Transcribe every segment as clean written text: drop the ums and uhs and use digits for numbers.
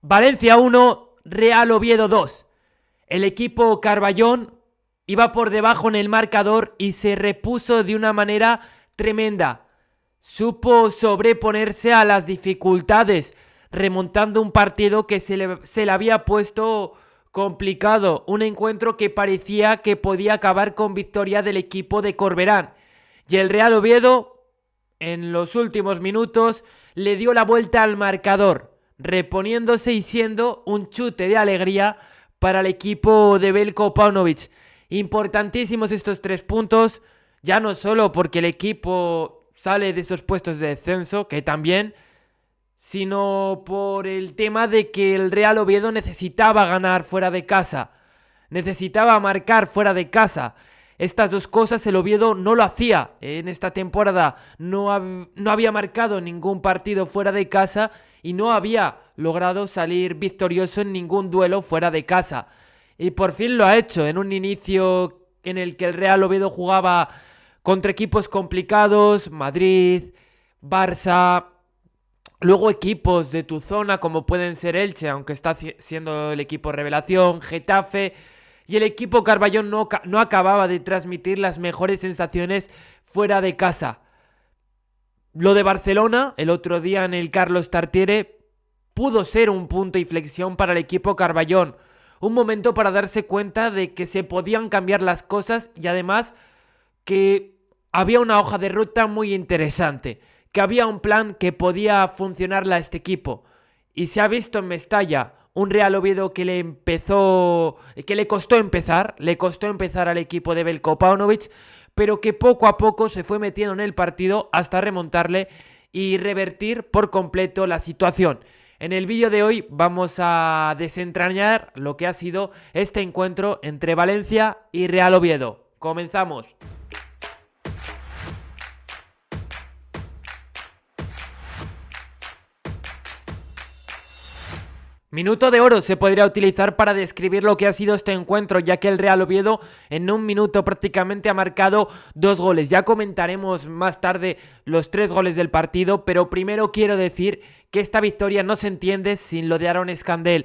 Valencia 1, Real Oviedo 2. El equipo Carballón iba por debajo en el marcador y se repuso de una manera tremenda. Supo sobreponerse a las dificultades, remontando un partido que se le había puesto complicado. Un encuentro que parecía que podía acabar con victoria del equipo de Corberán. Y el Real Oviedo, en los últimos minutos, le dio la vuelta al marcador, reponiéndose y siendo un chute de alegría para el equipo de Veljko Paunovic. Importantísimos estos 3 puntos, ya no solo porque el equipo sale de esos puestos de descenso, que también, sino por el tema de que el Real Oviedo necesitaba ganar fuera de casa, necesitaba marcar fuera de casa. Estas dos cosas el Oviedo no lo hacía en esta temporada, no había marcado ningún partido fuera de casa y no había logrado salir victorioso en ningún duelo fuera de casa. Y por fin lo ha hecho en un inicio en el que el Real Oviedo jugaba contra equipos complicados, Madrid, Barça, luego equipos de tu zona como pueden ser Elche, aunque está siendo el equipo revelación, Getafe, y el equipo Carballón no acababa de transmitir las mejores sensaciones fuera de casa. Lo de Barcelona, el otro día en el Carlos Tartiere, pudo ser un punto de inflexión para el equipo Carballón. Un momento para darse cuenta de que se podían cambiar las cosas y además que había una hoja de ruta muy interesante, que había un plan que podía funcionarle a este equipo. Y se ha visto en Mestalla un Real Oviedo que le costó empezar al equipo de Veljko Paunovic, pero que poco a poco se fue metiendo en el partido hasta remontarle y revertir por completo la situación. En el vídeo de hoy vamos a desentrañar lo que ha sido este encuentro entre Valencia y Real Oviedo. Comenzamos. Minuto de oro se podría utilizar para describir lo que ha sido este encuentro, ya que el Real Oviedo en un minuto prácticamente ha marcado 2 goles. Ya comentaremos más tarde los 3 goles del partido, pero primero quiero decir que esta victoria no se entiende sin lo de Aaron Scandell,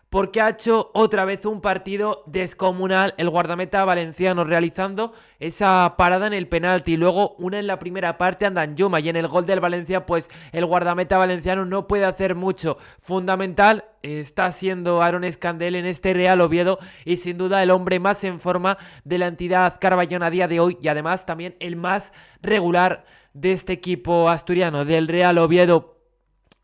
porque ha hecho otra vez un partido descomunal el guardameta valenciano, realizando esa parada en el penalti, luego una en la primera parte a Danjuma, y en el gol del Valencia pues el guardameta valenciano no puede hacer mucho. Fundamental está siendo Aaron Scandell en este Real Oviedo y sin duda el hombre más en forma de la entidad Carballón a día de hoy y además también el más regular de este equipo asturiano, del Real Oviedo.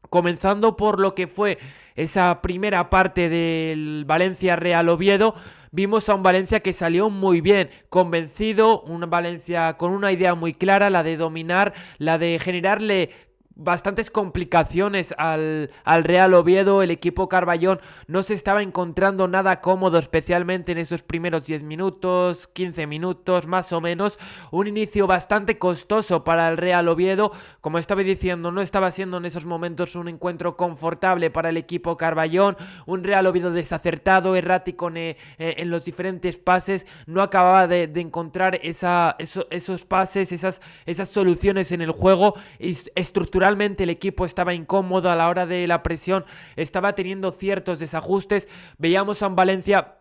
Comenzando por lo que fue esa primera parte del Valencia Real Oviedo, vimos a un Valencia que salió muy bien, convencido, un Valencia con una idea muy clara, la de dominar, la de generarle bastantes complicaciones al Real Oviedo. El equipo Carballón no se estaba encontrando nada cómodo, especialmente en esos primeros 10 minutos, 15 minutos más o menos. Un inicio bastante costoso para el Real Oviedo. Como estaba diciendo, no estaba siendo en esos momentos un encuentro confortable para el equipo Carballón. Un Real Oviedo desacertado, errático en los diferentes pases. No acababa de encontrar esos pases, esas soluciones en el juego. Estructuralmente el equipo estaba incómodo a la hora de la presión, estaba teniendo ciertos desajustes. Veíamos a un Valencia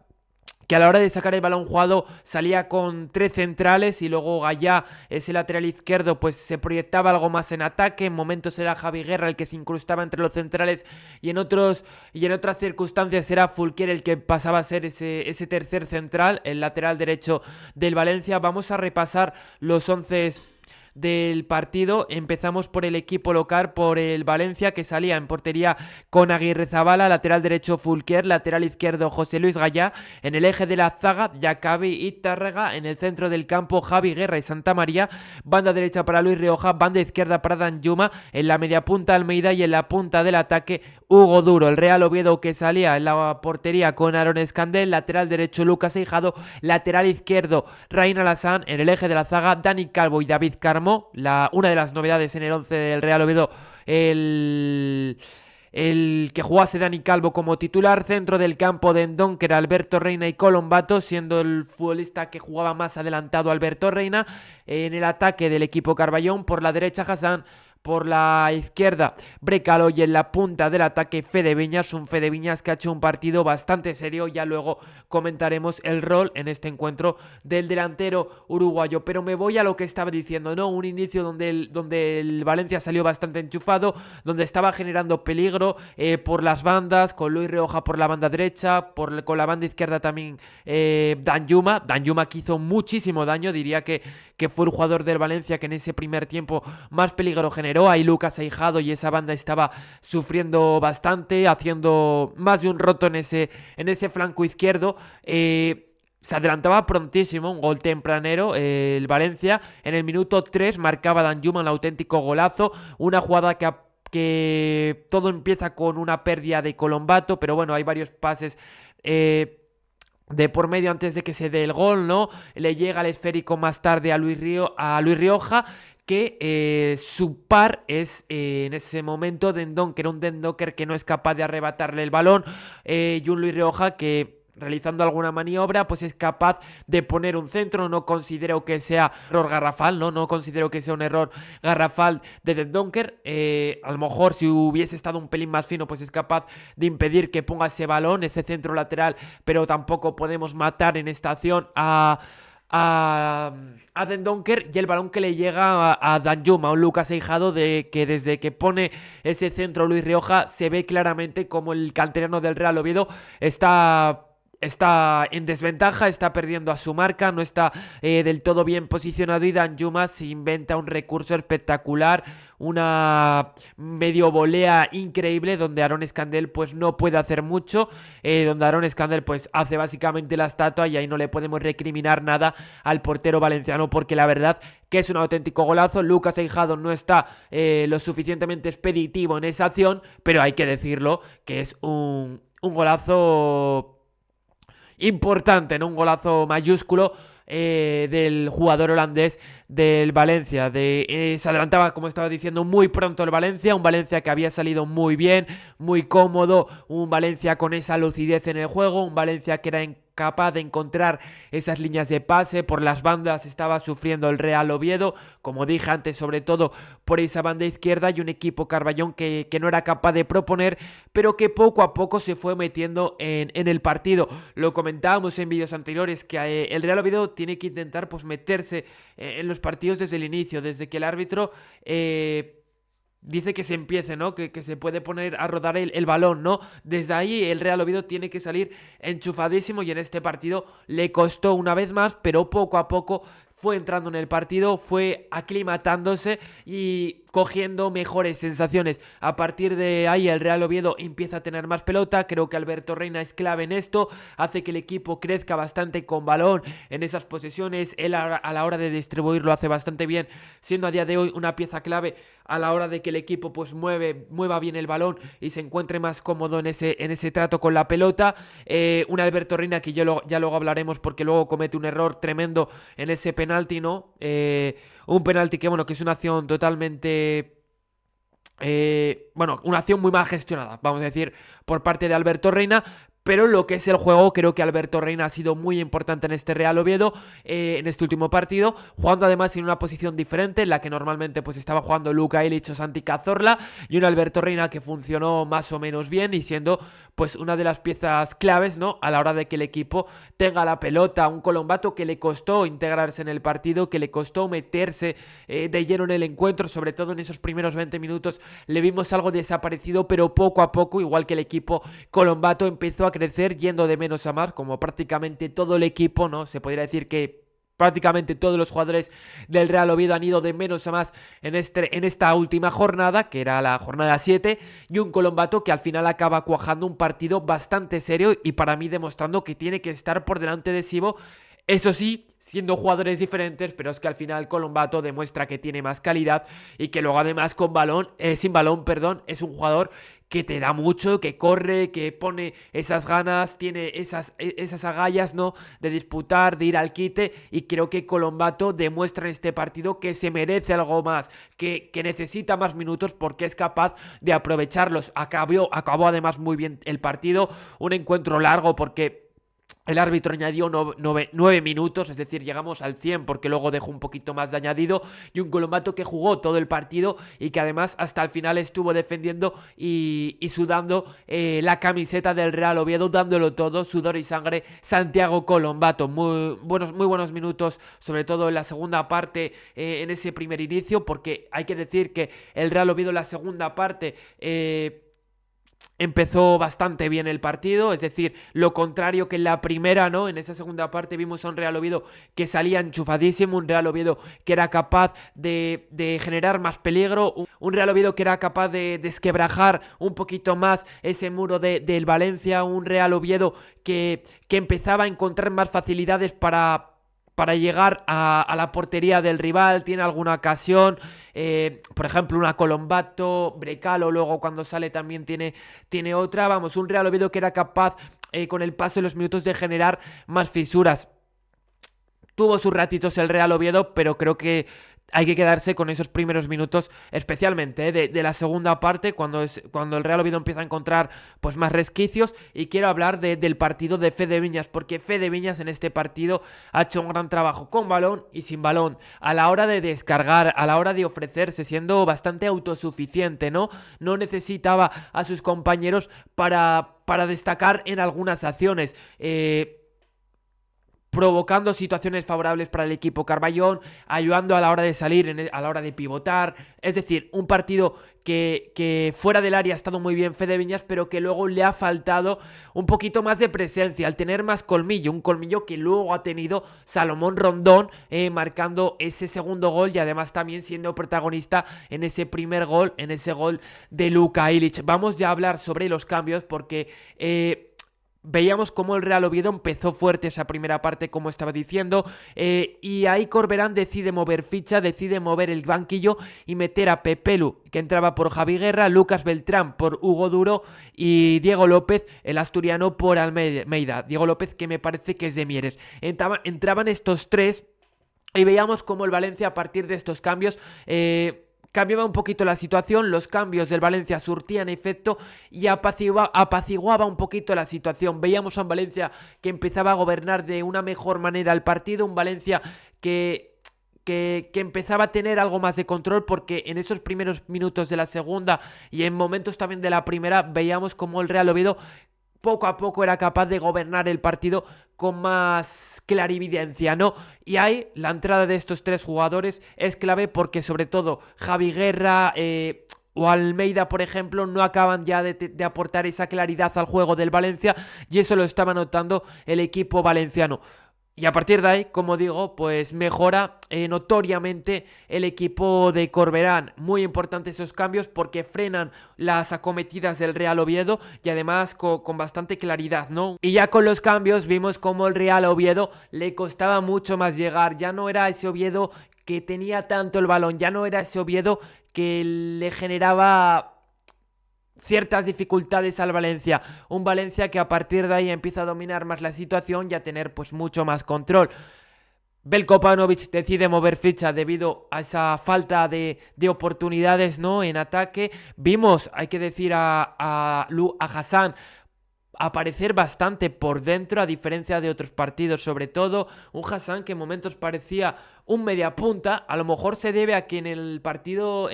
que a la hora de sacar el balón jugado salía con 3 centrales y luego Gallá, ese lateral izquierdo, pues se proyectaba algo más en ataque. En momentos era Javi Guerra el que se incrustaba entre los centrales y en otras circunstancias era Fulquier el que pasaba a ser ese tercer central, el lateral derecho del Valencia. Vamos a repasar los 11 del partido. Empezamos por el equipo local, por el Valencia, que salía en portería con Aguirrezabala, lateral derecho Fulquier, lateral izquierdo José Luis Gallá, en el eje de la zaga Yacabi y Tárrega, en el centro del campo Javi Guerra y Santa María, banda derecha para Luis Rioja, banda izquierda para Danjuma, en la media punta Almeida y en la punta del ataque Hugo Duro. El Real Oviedo que salía en la portería con Aaron Scandell, lateral derecho Lucas Hijado, lateral izquierdo Rain Alassane, en el eje de la zaga Dani Calvo y David Carmo. Una de las novedades en el 11 del Real Oviedo, el que jugase Dani Calvo como titular. Centro del campo de Ndonker, Alberto Reina y Colombato, siendo el futbolista que jugaba más adelantado Alberto Reina. En el ataque del equipo Carballón, por la derecha Hassan, por la izquierda Brecalo y en la punta del ataque Fede Viñas, un Fede Viñas que ha hecho un partido bastante serio. Ya luego comentaremos el rol en este encuentro del delantero uruguayo, pero me voy a lo que estaba diciendo, ¿no? Un inicio donde el Valencia salió bastante enchufado, donde estaba generando peligro por las bandas, con Luis Rioja por la banda derecha, con la banda izquierda también Danjuma que hizo muchísimo daño, diría que fue el jugador del Valencia que en ese primer tiempo más peligro generó. Ahí Lucas Aijado y esa banda estaba sufriendo bastante, haciendo más de un roto en ese flanco izquierdo. Se adelantaba prontísimo, un gol tempranero, el Valencia. En el minuto 3 marcaba Danjuma un auténtico golazo, una jugada que todo empieza con una pérdida de Colombato, pero bueno, hay varios pases de por medio antes de que se dé el gol, ¿no? Le llega el esférico más tarde a Luis Rioja, que su par es en ese momento Dendoncker, un Dendoncker que no es capaz de arrebatarle el balón, y un Luis Rioja que realizando alguna maniobra pues es capaz de poner un centro. No considero que sea error garrafal, no considero que sea un error garrafal de Dendoncker. A lo mejor si hubiese estado un pelín más fino pues es capaz de impedir que ponga ese balón, ese centro lateral, pero tampoco podemos matar en esta acción a Dendoncker, y el balón que le llega a Danjuma, un Lucas Aijado que desde que pone ese centro Luis Rioja se ve claramente como el canterano del Real Oviedo está en desventaja, está perdiendo a su marca, no está del todo bien posicionado, y Danjuma se inventa un recurso espectacular, una medio volea increíble donde Aaron Escandel pues no puede hacer mucho, donde Aaron Escandel pues hace básicamente la estatua, y ahí no le podemos recriminar nada al portero valenciano, porque la verdad que es un auténtico golazo. Lucas Aijado no está lo suficientemente expeditivo en esa acción, pero hay que decirlo que es un golazo importante, ¿no? Un golazo mayúsculo del jugador holandés del Valencia. Se adelantaba, como estaba diciendo, muy pronto el Valencia, un Valencia que había salido muy bien, muy cómodo, un Valencia con esa lucidez en el juego, un Valencia que era capaz de encontrar esas líneas de pase. Por las bandas estaba sufriendo el Real Oviedo, como dije antes, sobre todo por esa banda izquierda, y un equipo Carballón que no era capaz de proponer, pero que poco a poco se fue metiendo en el partido. Lo comentábamos en vídeos anteriores, que el Real Oviedo tiene que intentar pues meterse en los partidos desde el inicio, desde que el árbitro dice que se empiece, ¿no? Que se puede poner a rodar el balón, ¿no? Desde ahí el Real Oviedo tiene que salir enchufadísimo, y en este partido le costó una vez más, pero poco a poco fue entrando en el partido, fue aclimatándose y cogiendo mejores sensaciones. A partir de ahí el Real Oviedo empieza a tener más pelota. Creo que Alberto Reina es clave en esto, hace que el equipo crezca bastante con balón en esas posesiones. Él a la hora de distribuirlo hace bastante bien, siendo a día de hoy una pieza clave a la hora de que el equipo pues mueva bien el balón y se encuentre más cómodo en ese trato con la pelota. Un Alberto Reina que ya luego hablaremos, porque luego comete un error tremendo en ese penalti, ¿no? Un penalti que es una acción totalmente una acción muy mal gestionada, vamos a decir, por parte de Alberto Reina. Pero lo que es el juego, creo que Alberto Reina ha sido muy importante en este Real Oviedo, en este último partido, jugando además en una posición diferente, en la que normalmente pues estaba jugando Luka Ilic o Santi Cazorla, y un Alberto Reina que funcionó más o menos bien, y siendo pues una de las piezas claves, ¿no? A la hora de que el equipo tenga la pelota. Un Colombato que le costó integrarse en el partido, que le costó meterse de lleno en el encuentro, sobre todo en esos primeros 20 minutos le vimos algo desaparecido, pero poco a poco, igual que el equipo colombato, empezó a crecer yendo de menos a más, como prácticamente todo el equipo, ¿no? Se podría decir que prácticamente todos los jugadores del Real Oviedo han ido de menos a más en esta última jornada, que era la jornada 7, y un Colombato que al final acaba cuajando un partido bastante serio, y para mí demostrando que tiene que estar por delante de Sibo. Eso sí, siendo jugadores diferentes, pero es que al final Colombato demuestra que tiene más calidad, y que luego además sin balón, es un jugador que te da mucho, que corre, que pone esas ganas, tiene esas agallas, ¿no? De disputar, de ir al quite, y creo que Colombato demuestra en este partido que se merece algo más, que necesita más minutos, porque es capaz de aprovecharlos. Acabó además muy bien el partido, un encuentro largo, porque El árbitro añadió 9 minutos, es decir, llegamos al 100 porque luego dejó un poquito más de añadido. Y un Colombato que jugó todo el partido y que además hasta el final estuvo defendiendo y sudando la camiseta del Real Oviedo, dándolo todo, sudor y sangre. Santiago Colombato, muy buenos minutos, sobre todo en la segunda parte, en ese primer inicio, porque hay que decir que el Real Oviedo en la segunda parte empezó bastante bien el partido, es decir, lo contrario que en la primera, ¿no? En esa segunda parte vimos a un Real Oviedo que salía enchufadísimo, un Real Oviedo que era capaz de generar más peligro, un Real Oviedo que era capaz de desquebrajar un poquito más ese muro del Valencia, un Real Oviedo que empezaba a encontrar más facilidades para llegar a la portería del rival. Tiene alguna ocasión, por ejemplo una Colombato, Brecalo luego cuando sale también tiene otra. Vamos, un Real Oviedo que era capaz con el paso de los minutos de generar más fisuras. Tuvo sus ratitos el Real Oviedo, pero creo que hay que quedarse con esos primeros minutos, especialmente de la segunda parte, cuando el Real Oviedo empieza a encontrar pues más resquicios. Y quiero hablar del partido de Fede Viñas, porque Fede Viñas en este partido ha hecho un gran trabajo con balón y sin balón, a la hora de descargar, a la hora de ofrecerse, siendo bastante autosuficiente, ¿no? No necesitaba a sus compañeros para destacar en algunas acciones. Provocando situaciones favorables para el equipo Carballón, ayudando a la hora de salir, a la hora de pivotar. Es decir, un partido que fuera del área ha estado muy bien Fede Viñas, pero que luego le ha faltado un poquito más de presencia, al tener más colmillo, un colmillo que luego ha tenido Salomón Rondón, marcando ese segundo gol y además también siendo protagonista en ese primer gol, en ese gol de Luka Ilić. Vamos ya a hablar sobre los cambios porque veíamos cómo el Real Oviedo empezó fuerte esa primera parte, como estaba diciendo, y ahí Corberán decide mover ficha, decide mover el banquillo y meter a Pepelu, que entraba por Javi Guerra, Lucas Beltrán por Hugo Duro y Diego López, el asturiano, por Almeida. Diego López, que me parece que es de Mieres. Entraban estos tres y veíamos cómo el Valencia, a partir de estos cambios, cambiaba un poquito la situación. Los cambios del Valencia surtían efecto y apaciguaba un poquito la situación. Veíamos a un Valencia que empezaba a gobernar de una mejor manera el partido, un Valencia que empezaba a tener algo más de control, porque en esos primeros minutos de la segunda y en momentos también de la primera veíamos como el Real Oviedo poco a poco era capaz de gobernar el partido con más clarividencia, ¿no? Y ahí la entrada de estos tres jugadores es clave, porque sobre todo Javi Guerra o Almeida, por ejemplo, no acaban ya de aportar esa claridad al juego del Valencia, y eso lo estaba notando el equipo valenciano. Y a partir de ahí, como digo, pues mejora notoriamente el equipo de Corberán. Muy importantes esos cambios porque frenan las acometidas del Real Oviedo y además con bastante claridad, ¿no? Y ya con los cambios vimos como el Real Oviedo le costaba mucho más llegar. Ya no era ese Oviedo que tenía tanto el balón, ya no era ese Oviedo que le generaba ciertas dificultades al Valencia, un Valencia que a partir de ahí empieza a dominar más la situación y a tener pues mucho más control. Belko Paunovic decide mover ficha debido a esa falta de oportunidades, ¿no?, en ataque. Vimos, hay que decir, a Hassan aparecer bastante por dentro, a diferencia de otros partidos, sobre todo un Hassan que en momentos parecía un mediapunta. A lo mejor se debe a que en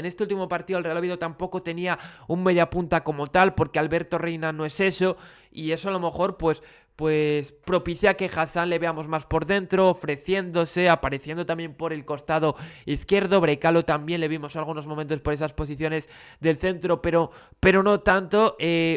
este último partido el Real Oviedo tampoco tenía un mediapunta como tal, porque Alberto Reina no es eso, y eso a lo mejor pues propicia que Hassan le veamos más por dentro, ofreciéndose, apareciendo también por el costado izquierdo. Brecalo también le vimos algunos momentos por esas posiciones del centro, pero no tanto.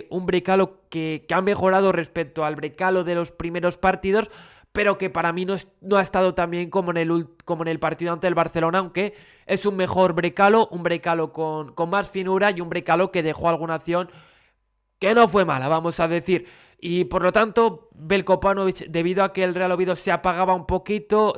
Un Brecalo que ha mejorado respecto al Brecalo de los primeros partidos, pero que para mí no ha estado tan bien como en el partido ante el Barcelona, aunque es un mejor Brecalo, un Brecalo con más finura y un Brecalo que dejó alguna acción que no fue mala, vamos a decir. Y por lo tanto, Belko Paunovic, debido a que el Real Oviedo se apagaba un poquito,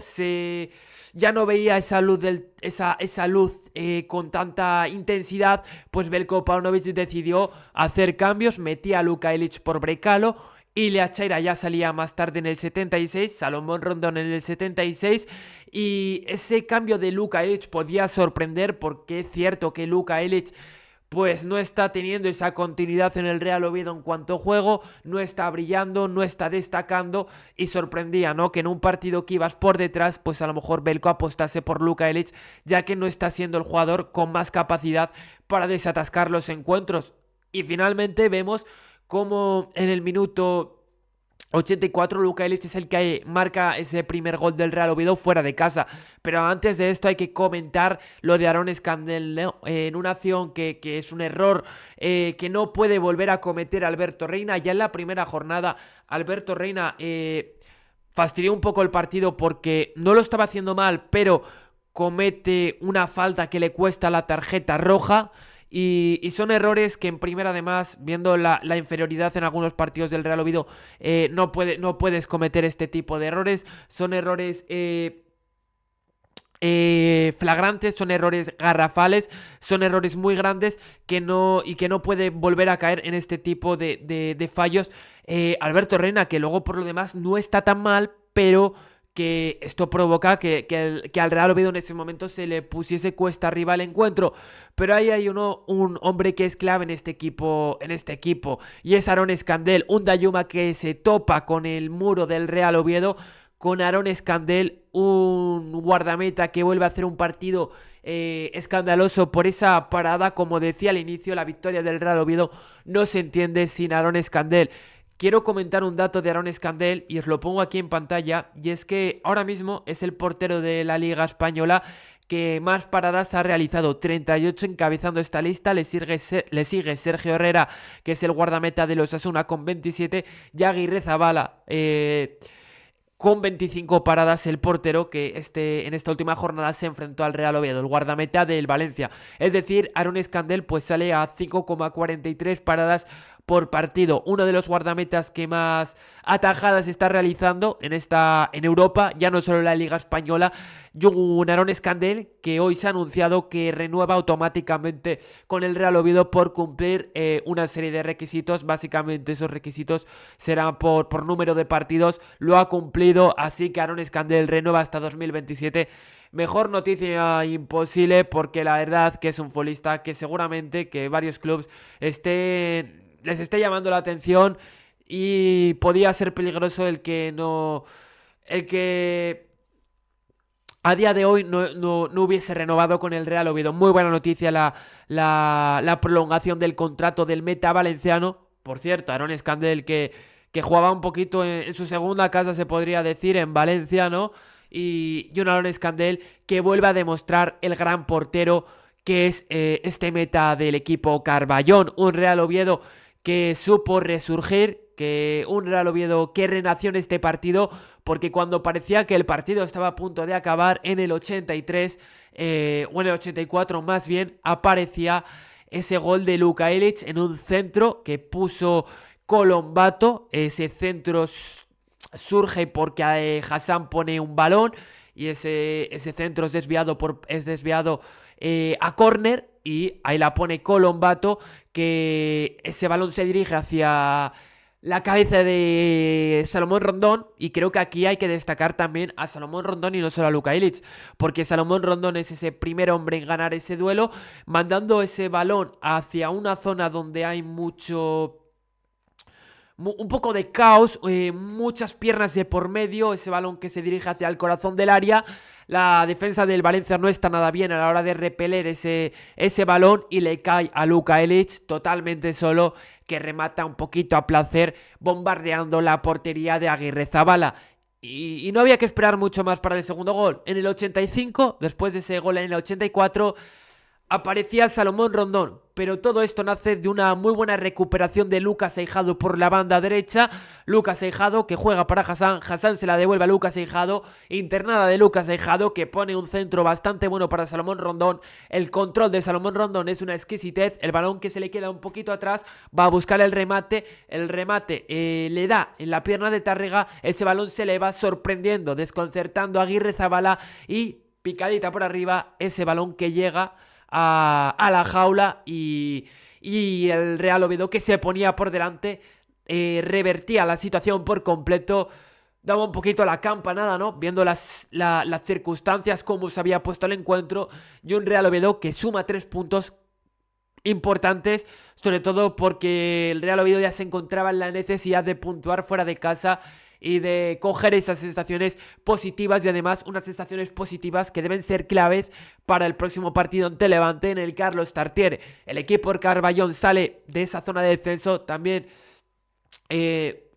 ya no veía esa luz, esa luz con tanta intensidad, pues Belko Paunovic decidió hacer cambios, metía a Luka Ilić por Brecalo, Ilia Chaira ya salía más tarde en el 76, Salomón Rondón en el 76, y ese cambio de Luka Ilić podía sorprender, porque es cierto que Luka Ilić pues no está teniendo esa continuidad en el Real Oviedo en cuanto a juego, no está brillando, no está destacando y sorprendía, ¿no? Que en un partido que ibas por detrás, pues a lo mejor Belko apostase por Luka Elic, ya que no está siendo el jugador con más capacidad para desatascar los encuentros. Y finalmente vemos cómo en el minuto 84 Luka Elic es el que marca ese primer gol del Real Oviedo fuera de casa. Pero antes de esto hay que comentar lo de Aaron Scandell, ¿no? En una acción que es un error que no puede volver a cometer Alberto Reina. Ya en la primera jornada Alberto Reina fastidió un poco el partido porque no lo estaba haciendo mal, pero comete una falta que le cuesta la tarjeta roja. Y son errores que en primera, además, viendo la inferioridad en algunos partidos del Real Oviedo, no puedes cometer este tipo de errores. Son errores flagrantes, son errores garrafales, son errores muy grandes que no puede volver a caer en este tipo de fallos. Alberto Reina, que luego por lo demás no está tan mal, pero que esto provoca que al Real Oviedo en ese momento se le pusiese cuesta arriba el encuentro. Pero ahí hay un hombre que es clave en este equipo, y es Aaron Scandell, un Dayuma que se topa con el muro del Real Oviedo, con Aaron Scandell, un guardameta que vuelve a hacer un partido escandaloso por esa parada. Como decía al inicio, la victoria del Real Oviedo no se entiende sin Aaron Scandell. Quiero comentar un dato de Aaron Scandell y os lo pongo aquí en pantalla, y es que ahora mismo es el portero de la Liga Española que más paradas ha realizado, 38 encabezando esta lista. Le sigue Sergio Herrera, que es el guardameta de los Osasuna, con 27, y Aguirre Zabala con 25 paradas, el portero que en esta última jornada se enfrentó al Real Oviedo, el guardameta del Valencia. Es decir, Aaron Scandell pues sale a 5,43 paradas por partido, uno de los guardametas que más atajadas está realizando en Europa, ya no solo en la Liga Española. Un Aaron Scandell que hoy se ha anunciado que renueva automáticamente con el Real Oviedo por cumplir una serie de requisitos. Básicamente esos requisitos serán por número de partidos. Lo ha cumplido, así que Aaron Scandell renueva hasta 2027. Mejor noticia imposible, porque la verdad que es un futbolista que seguramente que varios clubes les esté llamando la atención, y podía ser peligroso el que a día de hoy no hubiese renovado con el Real Oviedo. Muy buena noticia la prolongación del contrato del meta valenciano. Por cierto, Aaron Scandell que jugaba un poquito en su segunda casa, se podría decir, en Valencia, ¿no? Y un Aaron Scandell que vuelve a demostrar el gran portero que es este meta del equipo Carballón. Un Real Oviedo que supo resurgir, un Real Oviedo que renació en este partido, porque cuando parecía que el partido estaba a punto de acabar en el 83, o en el 84 más bien, aparecía ese gol de Luka Elic en un centro que puso Colombato. Ese centro surge porque Hassan pone un balón, y ese centro es desviado a córner, y ahí la pone Colombato, que ese balón se dirige hacia la cabeza de Salomón Rondón. Y creo que aquí hay que destacar también a Salomón Rondón y no solo a Luka Elic, porque Salomón Rondón es ese primer hombre en ganar ese duelo, mandando ese balón hacia una zona donde hay un poco de caos, muchas piernas de por medio, ese balón que se dirige hacia el corazón del área. La defensa del Valencia no está nada bien a la hora de repeler ese balón, y le cae a Luka Elic totalmente solo, que remata un poquito a placer, bombardeando la portería de Aguirre Zabala. Y no había que esperar mucho más para el segundo gol. En el 85, después de ese gol en el 84, aparecía Salomón Rondón, pero todo esto nace de una muy buena recuperación de Lucas Aijado por la banda derecha. Lucas Aijado que juega para Hassan, Hassan se la devuelve a Lucas Aijado, internada de Lucas Aijado, que pone un centro bastante bueno para Salomón Rondón. El control de Salomón Rondón es una exquisitez, el balón que se le queda un poquito atrás, va a buscar el remate le da en la pierna de Tárrega, ese balón se le va sorprendiendo, desconcertando a Aguirre Zabala, y picadita por arriba, ese balón que llega a la jaula, y el Real Oviedo, que se ponía por delante, revertía la situación por completo. Daba un poquito la campanada, ¿no? Viendo las circunstancias, cómo se había puesto el encuentro, y un Real Oviedo que suma 3 puntos importantes, sobre todo porque el Real Oviedo ya se encontraba en la necesidad de puntuar fuera de casa y de coger esas sensaciones positivas, y además unas sensaciones positivas que deben ser claves para el próximo partido ante Levante en el Carlos Tartiere. El equipo de Carballón sale de esa zona de descenso, también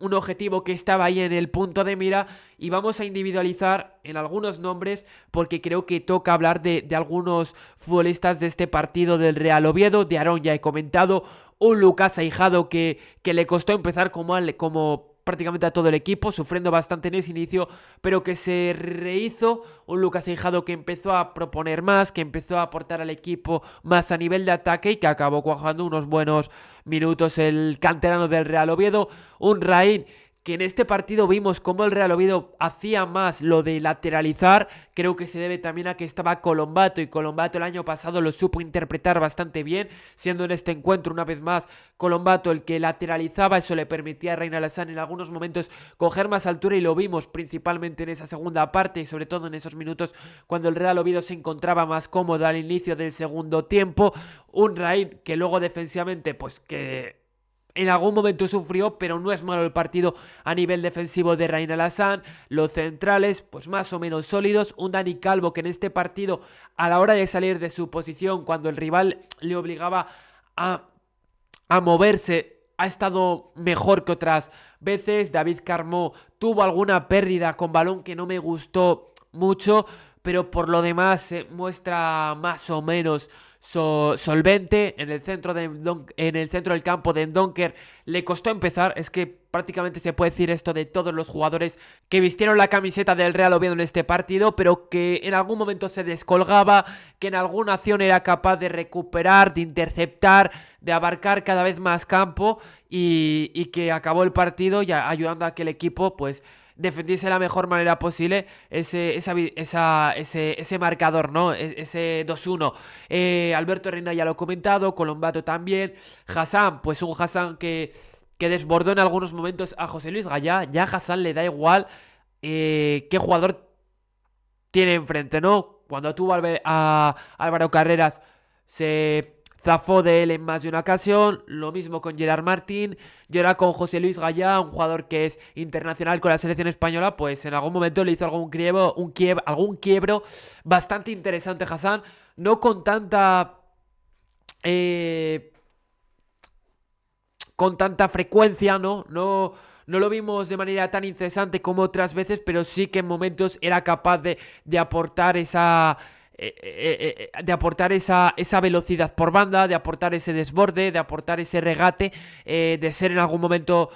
un objetivo que estaba ahí en el punto de mira, y vamos a individualizar en algunos nombres porque creo que toca hablar de algunos futbolistas de este partido del Real Oviedo. De Aarón ya he comentado, un Lucas Aijado que le costó empezar como prácticamente a todo el equipo, sufriendo bastante en ese inicio, pero que se rehizo. Un Lucas Aijado que empezó a proponer más, que empezó a aportar al equipo más a nivel de ataque y que acabó cuajando unos buenos minutos el canterano del Real Oviedo. Un Raín que en este partido vimos cómo el Real Oviedo hacía más lo de lateralizar. Creo que se debe también a que estaba Colombato, y Colombato el año pasado lo supo interpretar bastante bien, siendo en este encuentro una vez más Colombato el que lateralizaba. Eso le permitía a Ryan Alassane en algunos momentos coger más altura, y lo vimos principalmente en esa segunda parte y sobre todo en esos minutos cuando el Real Oviedo se encontraba más cómodo al inicio del segundo tiempo. Un Raín que luego defensivamente pues que en algún momento sufrió, pero no es malo el partido a nivel defensivo de Ryan Alassane. Los centrales, pues más o menos sólidos. Un Dani Calvo que en este partido, a la hora de salir de su posición, cuando el rival le obligaba a moverse, ha estado mejor que otras veces. David Carmó tuvo alguna pérdida con balón que no me gustó mucho, pero por lo demás se muestra más o menos solvente. En el centro del campo de Ndonker le costó empezar. Es que prácticamente se puede decir esto de todos los jugadores que vistieron la camiseta del Real Oviedo en este partido, pero que en algún momento se descolgaba, que en alguna acción era capaz de recuperar, de interceptar, de abarcar cada vez más campo, y que acabó el partido ya ayudando a que el equipo pues defendiese de la mejor manera posible ese marcador, ¿no? Ese 2-1. Alberto Reina ya lo he comentado, Colombato también. Hassan, pues un Hassan que desbordó en algunos momentos a José Luis Gallá. Ya a Hassan le da igual qué jugador tiene enfrente, ¿no? Cuando tuvo a Álvaro Carreras se zafó de él en más de una ocasión. Lo mismo con Gerard Martín. Y ahora con José Luis Gallá, un jugador que es internacional con la selección española, pues en algún momento le hizo algún quiebro bastante interesante Hassan. No con tanta frecuencia, ¿no? No lo vimos de manera tan incesante como otras veces, pero sí que en momentos era capaz de aportar esa velocidad por banda, de aportar ese desborde, de aportar ese regate, de ser en algún momento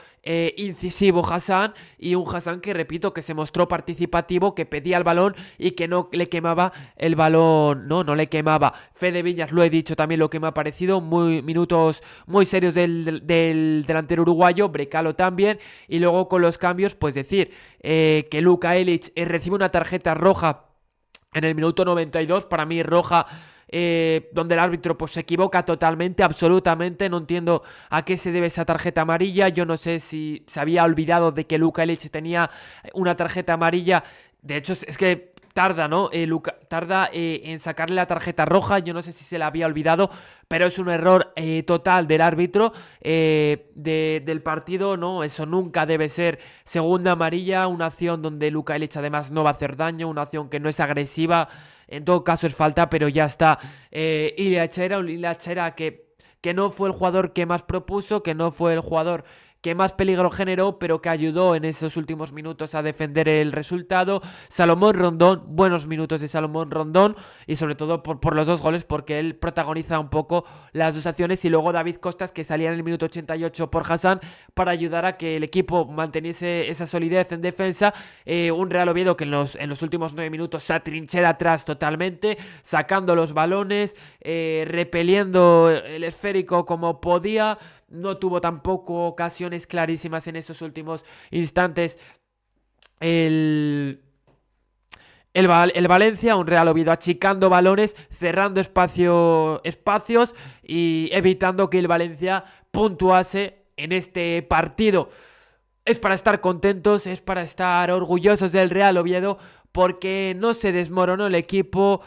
incisivo Hassan. Y un Hassan que, repito, que se mostró participativo, que pedía el balón y que no le quemaba el balón, no le quemaba. Fede Viñas, lo he dicho también, lo que me ha parecido, minutos muy serios del delantero uruguayo. Brecalo también. Y luego con los cambios, pues decir que Luka Elic recibe una tarjeta roja en el minuto 92, para mí roja, donde el árbitro pues se equivoca totalmente, absolutamente. No entiendo a qué se debe esa tarjeta amarilla. Yo no sé si se había olvidado de que Luka Elic tenía una tarjeta amarilla. De hecho, es que tarda, ¿no? Tarda en sacarle la tarjeta roja. Yo no sé si se la había olvidado, pero es un error total del árbitro del partido, ¿no? Eso nunca debe ser segunda amarilla. Una acción donde Luka Elic además no va a hacer daño, una acción que no es agresiva. En todo caso es falta, pero ya está. Ilya Chera que no fue el jugador que más propuso, que no fue el jugador que más peligro generó, pero que ayudó en esos últimos minutos a defender el resultado. Salomón Rondón, buenos minutos de Salomón Rondón, y sobre todo por los dos goles, porque él protagoniza un poco las dos acciones. Y luego David Costas, que salía en el minuto 88 por Hassan para ayudar a que el equipo manteniese esa solidez en defensa. Un Real Oviedo que en los últimos 9 minutos se atrinchera atrás totalmente, sacando los balones, repeliendo el esférico como podía. No tuvo tampoco ocasiones clarísimas en esos últimos instantes el Valencia. Un Real Oviedo achicando balones, cerrando espacios y evitando que el Valencia puntuase en este partido. Es para estar contentos, es para estar orgullosos del Real Oviedo, porque no se desmoronó el equipo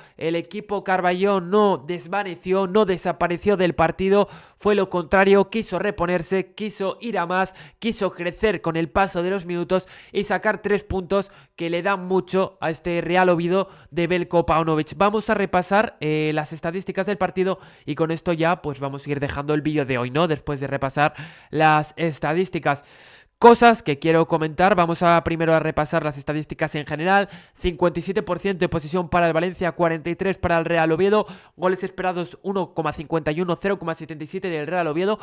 Carballón no desvaneció, no desapareció del partido, fue lo contrario, quiso reponerse, quiso ir a más, quiso crecer con el paso de los minutos y sacar 3 puntos que le dan mucho a este Real Oviedo de Veljko Paunovic. Vamos a repasar las estadísticas del partido y con esto ya pues vamos a ir dejando el vídeo de hoy, ¿no? Después de repasar las estadísticas. Cosas que quiero comentar, vamos a primero a repasar las estadísticas en general. 57% de posesión para el Valencia, 43% para el Real Oviedo, goles esperados 1,51, 0,77 del Real Oviedo.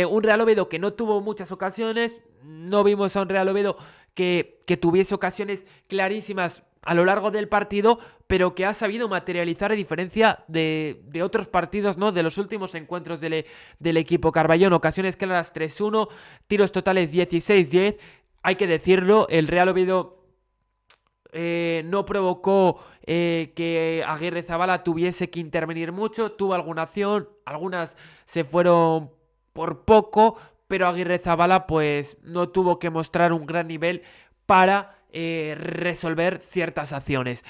Un Real Oviedo que no tuvo muchas ocasiones, no vimos a un Real Oviedo que tuviese ocasiones clarísimas a lo largo del partido, pero que ha sabido materializar a diferencia de otros partidos, ¿no? De los últimos encuentros del equipo Carballón. Ocasiones claras 3-1, tiros totales 16-10. Hay que decirlo, el Real Oviedo no provocó que Aguirrezabala tuviese que intervenir mucho. Tuvo alguna acción, algunas se fueron por poco, pero Aguirrezabala pues no tuvo que mostrar un gran nivel para resolver ciertas acciones.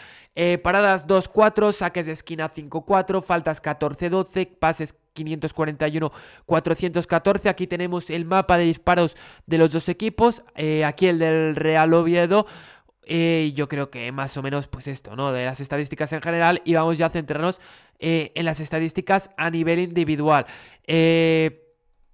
Paradas 2-4, saques de esquina 5-4, faltas 14-12, pases 541, 414. Aquí tenemos el mapa de disparos de los dos equipos. Aquí el del Real Oviedo. Yo creo que más o menos pues esto, ¿no? De las estadísticas en general, y vamos ya a centrarnos en las estadísticas a nivel individual.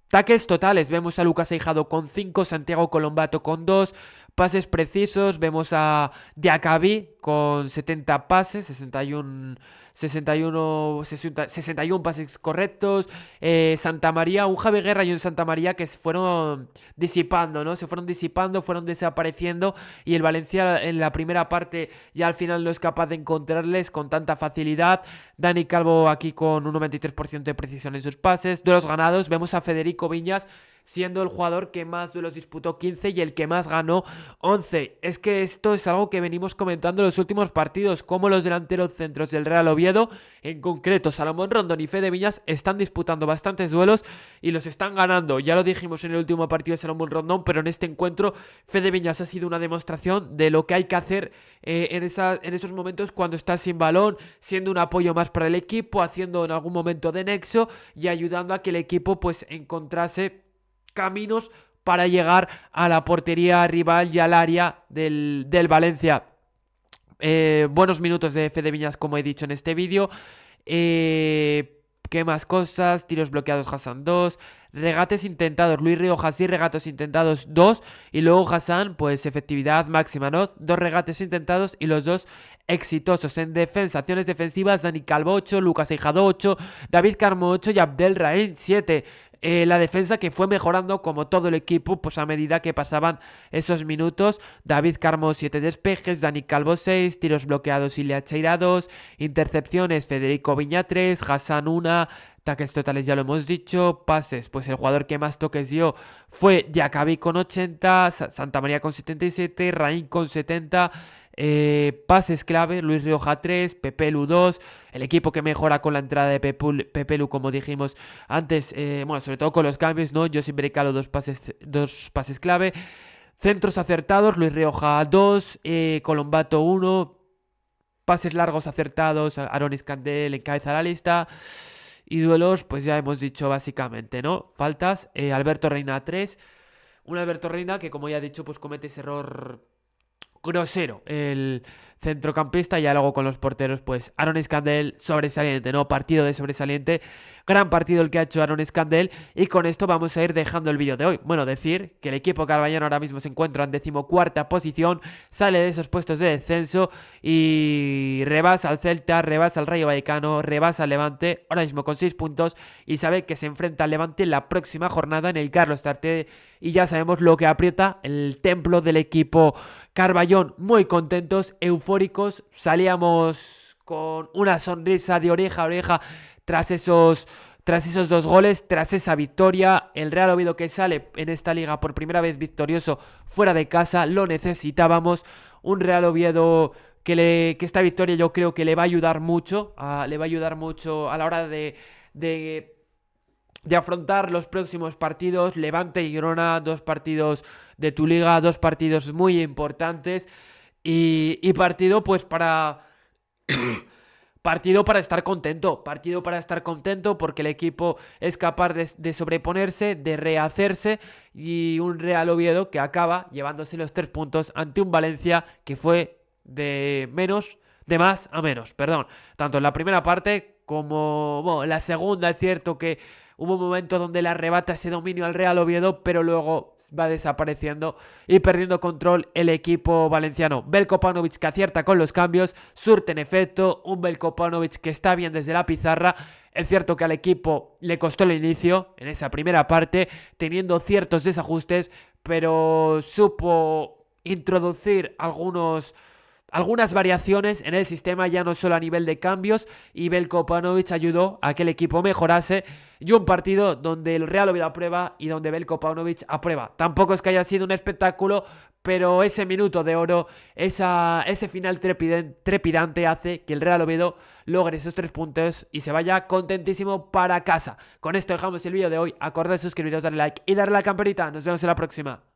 Tackles totales, vemos a Lucas Aijado con 5, Santiago Colombato con 2, pases precisos, vemos a Diacabí con 70 pases, 61 pases correctos, Santa María, un Javi Guerra y un Santa María que se fueron disipando, ¿no? Se fueron disipando, fueron desapareciendo, y el Valencia en la primera parte ya al final no es capaz de encontrarles con tanta facilidad. Dani Calvo aquí con un 93% de precisión en sus pases. Duelos ganados, vemos a Federico Viñas siendo el jugador que más duelos disputó, 15, y el que más ganó, 11. Es que esto es algo que venimos comentando en los últimos partidos, como los delanteros centros del Real Oviedo, en concreto Salomón Rondón y Fede Viñas, están disputando bastantes duelos y los están ganando. Ya lo dijimos en el último partido de Salomón Rondón, pero en este encuentro Fede Viñas ha sido una demostración de lo que hay que hacer en esos momentos cuando estás sin balón, siendo un apoyo más para el equipo, haciendo en algún momento de nexo y ayudando a que el equipo pues encontrase caminos para llegar a la portería rival y al área del Valencia. Buenos minutos de Fede Viñas, como he dicho en este vídeo. ¿Qué más cosas? Tiros bloqueados Hassan 2, regates intentados Luis Riojas y regates intentados 2, y luego Hassan pues efectividad máxima, ¿no? 2 regates intentados y los 2 exitosos. En defensa, acciones defensivas, Dani Calvo 8, Lucas Aijado 8, David Carmo 8 y Abdel Rahim 7. La defensa que fue mejorando como todo el equipo pues a medida que pasaban esos minutos. David Carmo 7 despejes, Dani Calvo 6, tiros bloqueados Ilia Cheira 2, intercepciones Federico Viña 3, Hassan 1, tackles totales ya lo hemos dicho, pases pues el jugador que más toques dio fue Diacabí con 80, Santa María con 77, Raín con 70. Pases clave, Luis Rioja 3, Pepelu 2, el equipo que mejora con la entrada de Pepelu, como dijimos antes, bueno, sobre todo con los cambios, ¿no? Josip Brecalo 2 pases clave, centros acertados, Luis Rioja 2, Colombato 1, pases largos acertados, Aaron Iskandel encabeza la lista. Y duelos, pues ya hemos dicho básicamente, ¿no? Faltas, Alberto Reina 3, un Alberto Reina que, como ya he dicho, pues comete ese error grosero el centrocampista, y luego con los porteros pues Aaron Iskandel sobresaliente, ¿no? Partido de sobresaliente, gran partido el que ha hecho Aaron Iskandel, y con esto vamos a ir dejando el vídeo de hoy. Bueno, decir que el equipo carballano ahora mismo se encuentra en 14ª posición, sale de esos puestos de descenso y rebasa al Celta, rebasa al Rayo Vallecano, rebasa al Levante, ahora mismo con 6 puntos, y sabe que se enfrenta al Levante en la próxima jornada en el Carlos Tartiere, y ya sabemos lo que aprieta el templo del equipo Carballón. Muy contentos, eufóricos, salíamos con una sonrisa de oreja a oreja tras esos 2 goles, tras esa victoria. El Real Oviedo que sale en esta liga por primera vez victorioso fuera de casa, lo necesitábamos. Un Real Oviedo que esta victoria yo creo que le va a ayudar mucho, a la hora de afrontar los próximos partidos. Levante y Girona, 2 partidos de tu liga, 2 partidos muy importantes. Y partido pues para... Partido para estar contento, partido para estar contento porque el equipo es capaz de sobreponerse, de rehacerse y un Real Oviedo que acaba llevándose los 3 puntos ante un Valencia que fue de más a menos, perdón. Tanto en la primera parte como bueno, en la segunda es cierto que hubo un momento donde le arrebata ese dominio al Real Oviedo, pero luego va desapareciendo y perdiendo control el equipo valenciano. Veljko Paunovic que acierta con los cambios, surten efecto, un Veljko Paunovic que está bien desde la pizarra. Es cierto que al equipo le costó el inicio en esa primera parte, teniendo ciertos desajustes, pero supo introducir algunas variaciones en el sistema, ya no solo a nivel de cambios, y Veljko Paunovic ayudó a que el equipo mejorase, y un partido donde el Real Oviedo aprueba y donde Veljko Paunovic aprueba. Tampoco es que haya sido un espectáculo, pero ese minuto de oro, ese final trepidante hace que el Real Oviedo logre esos 3 puntos y se vaya contentísimo para casa. Con esto dejamos el vídeo de hoy. Acordad de suscribiros, darle like y darle a la campanita. Nos vemos en la próxima.